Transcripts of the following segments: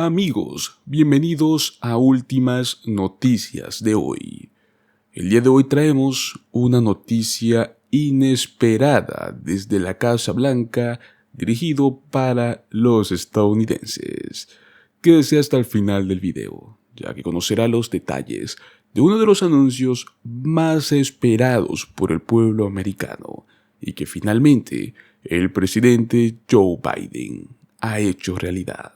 Amigos, bienvenidos a Últimas Noticias de hoy. El día de hoy traemos una noticia inesperada desde la Casa Blanca dirigido para los estadounidenses. Quédese hasta el final del video, ya que conocerá los detalles de uno de los anuncios más esperados por el pueblo americano y que finalmente el presidente Joe Biden ha hecho realidad.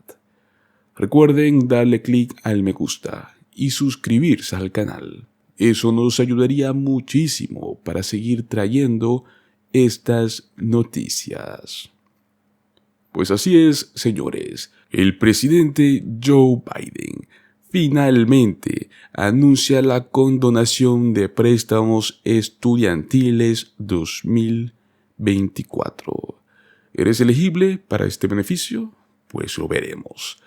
Recuerden darle clic al me gusta y suscribirse al canal. Eso nos ayudaría muchísimo para seguir trayendo estas noticias. Pues así es, señores. El presidente Joe Biden finalmente anuncia la condonación de préstamos estudiantiles 2024. ¿Eres elegible para este beneficio? Pues lo veremos.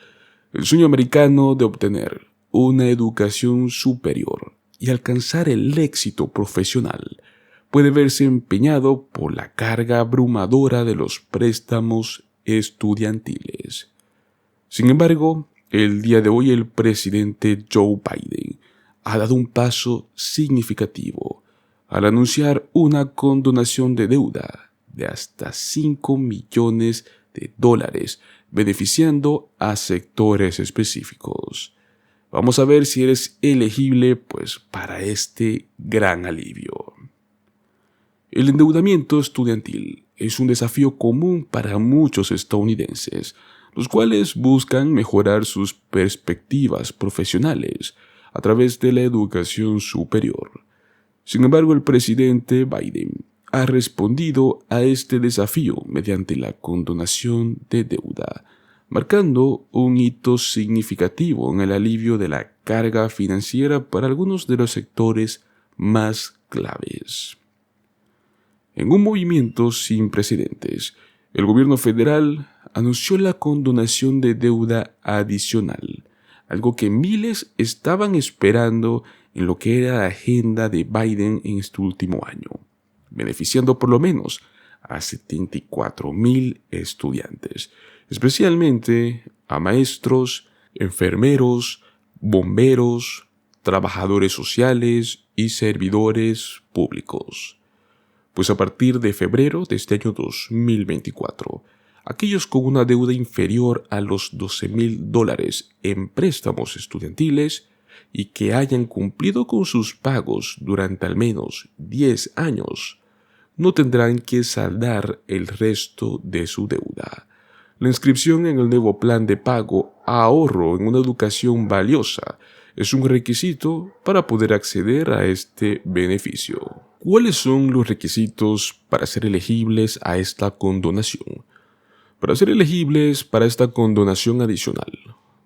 El sueño americano de obtener una educación superior y alcanzar el éxito profesional puede verse empeñado por la carga abrumadora de los préstamos estudiantiles. Sin embargo, el día de hoy el presidente Joe Biden ha dado un paso significativo al anunciar una condonación de deuda de hasta $5 millones, beneficiando a sectores específicos. Vamos a ver si eres elegible para este gran alivio. El endeudamiento estudiantil es un desafío común para muchos estadounidenses, los cuales buscan mejorar sus perspectivas profesionales a través de la educación superior. Sin embargo, el presidente Biden ha respondido a este desafío mediante la condonación de deuda, marcando un hito significativo en el alivio de la carga financiera para algunos de los sectores más claves. En un movimiento sin precedentes, el gobierno federal anunció la condonación de deuda adicional, algo que miles estaban esperando en lo que era la agenda de Biden en este último año, beneficiando por lo menos a 74,000 estudiantes, especialmente a maestros, enfermeros, bomberos, trabajadores sociales y servidores públicos. Pues a partir de febrero de este año 2024, aquellos con una deuda inferior a los $12,000 en préstamos estudiantiles y que hayan cumplido con sus pagos durante al menos 10 años, no tendrán que saldar el resto de su deuda. La inscripción en el nuevo plan de pago Ahorro en una educación valiosa es un requisito para poder acceder a este beneficio. ¿Cuáles son los requisitos para ser elegibles a esta condonación? Para ser elegibles para esta condonación adicional,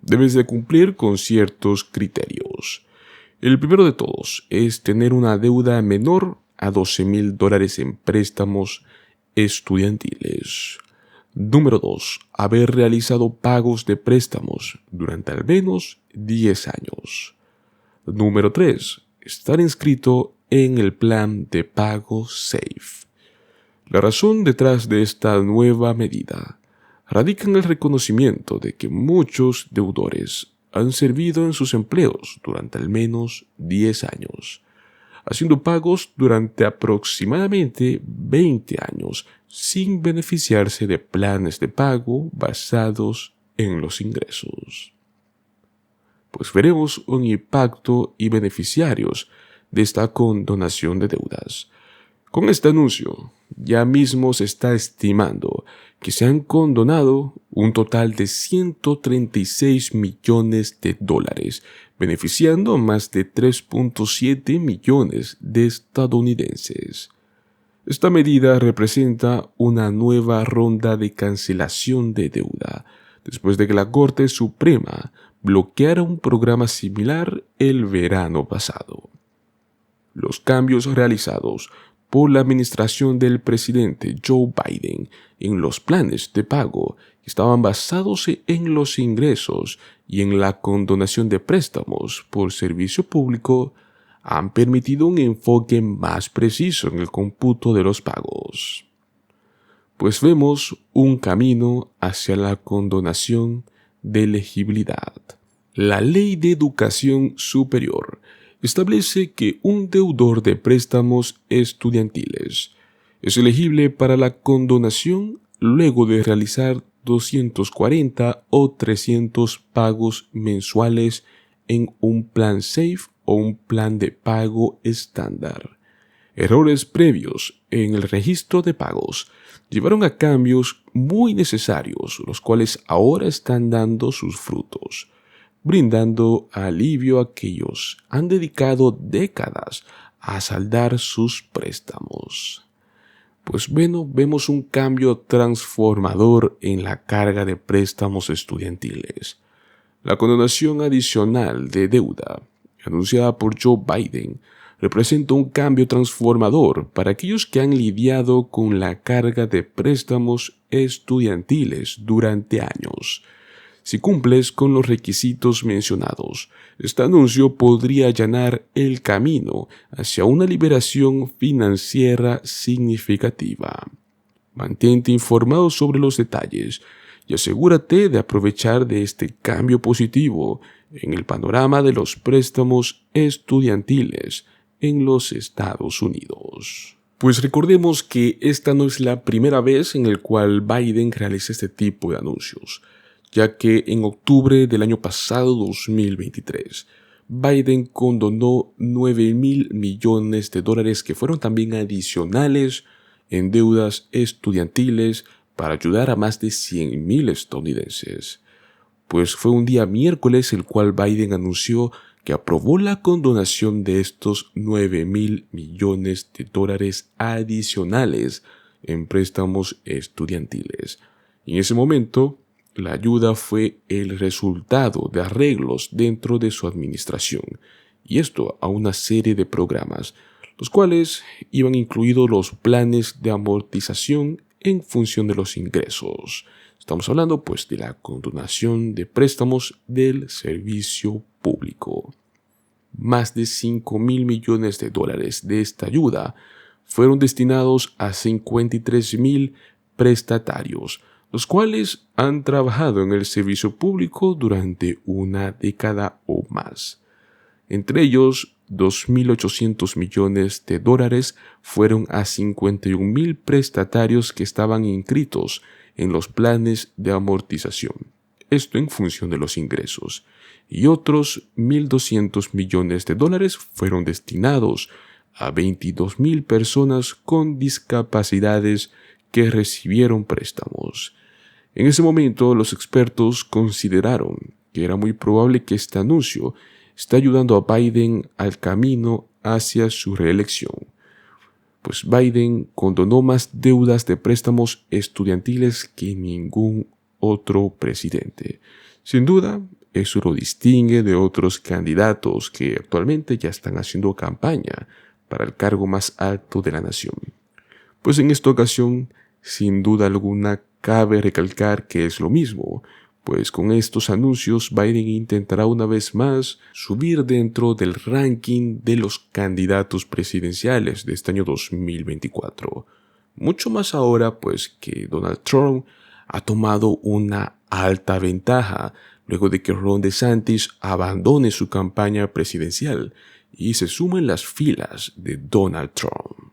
debes de cumplir con ciertos criterios. El primero de todos es tener una deuda menor a $12,000 en préstamos estudiantiles. Número 2. Haber realizado pagos de préstamos durante al menos 10 años. Número 3. Estar inscrito en el plan de pago SAFE. La razón detrás de esta nueva medida radica en el reconocimiento de que muchos deudores han servido en sus empleos durante al menos 10 años, haciendo pagos durante aproximadamente 20 años sin beneficiarse de planes de pago basados en los ingresos. Pues veremos un impacto y beneficiarios de esta condonación de deudas. Con este anuncio, ya mismo se está estimando que se han condonado un total de $136 millones, beneficiando a más de 3.7 millones de estadounidenses. Esta medida representa una nueva ronda de cancelación de deuda, después de que la Corte Suprema bloqueara un programa similar el verano pasado. Los cambios realizados por la administración del presidente Joe Biden en los planes de pago estaban basados en los ingresos y en la condonación de préstamos por servicio público han permitido un enfoque más preciso en el cómputo de los pagos. Pues vemos un camino hacia la condonación de elegibilidad. La Ley de Educación Superior establece que un deudor de préstamos estudiantiles es elegible para la condonación luego de realizar 240 o 300 pagos mensuales en un plan SAFE o un plan de pago estándar. Errores previos en el registro de pagos llevaron a cambios muy necesarios, los cuales ahora están dando sus frutos, brindando alivio a aquellos que han dedicado décadas a saldar sus préstamos. Pues bueno, vemos un cambio transformador en la carga de préstamos estudiantiles. La condonación adicional de deuda, anunciada por Joe Biden, representa un cambio transformador para aquellos que han lidiado con la carga de préstamos estudiantiles durante años. Si cumples con los requisitos mencionados, este anuncio podría allanar el camino hacia una liberación financiera significativa. Mantente informado sobre los detalles y asegúrate de aprovechar de este cambio positivo en el panorama de los préstamos estudiantiles en los Estados Unidos. Pues recordemos que esta no es la primera vez en la cual Biden realiza este tipo de anuncios, ya que en octubre del año pasado, 2023, Biden condonó $9,000 millones que fueron también adicionales en deudas estudiantiles para ayudar a más de 100,000 estadounidenses. Pues fue un día miércoles el cual Biden anunció que aprobó la condonación de estos $9,000 millones adicionales en préstamos estudiantiles. Y en ese momento, la ayuda fue el resultado de arreglos dentro de su administración, y esto a una serie de programas, los cuales iban incluidos los planes de amortización en función de los ingresos. Estamos hablando pues de la condonación de préstamos del servicio público. Más de $5,000 millones de esta ayuda fueron destinados a 53,000 prestatarios, los cuales han trabajado en el servicio público durante una década o más. Entre ellos, $2,800 millones fueron a 51,000 prestatarios que estaban inscritos en los planes de amortización, esto en función de los ingresos, y otros $1,200 millones fueron destinados a 22,000 personas con discapacidades que recibieron préstamos. En ese momento, los expertos consideraron que era muy probable que este anuncio esté ayudando a Biden al camino hacia su reelección, pues Biden condonó más deudas de préstamos estudiantiles que ningún otro presidente. Sin duda, eso lo distingue de otros candidatos que actualmente ya están haciendo campaña para el cargo más alto de la nación. Pues en esta ocasión, sin duda alguna, cabe recalcar que es lo mismo, pues con estos anuncios Biden intentará una vez más subir dentro del ranking de los candidatos presidenciales de este año 2024. Mucho más ahora pues que Donald Trump ha tomado una alta ventaja luego de que Ron DeSantis abandone su campaña presidencial y se sume en las filas de Donald Trump.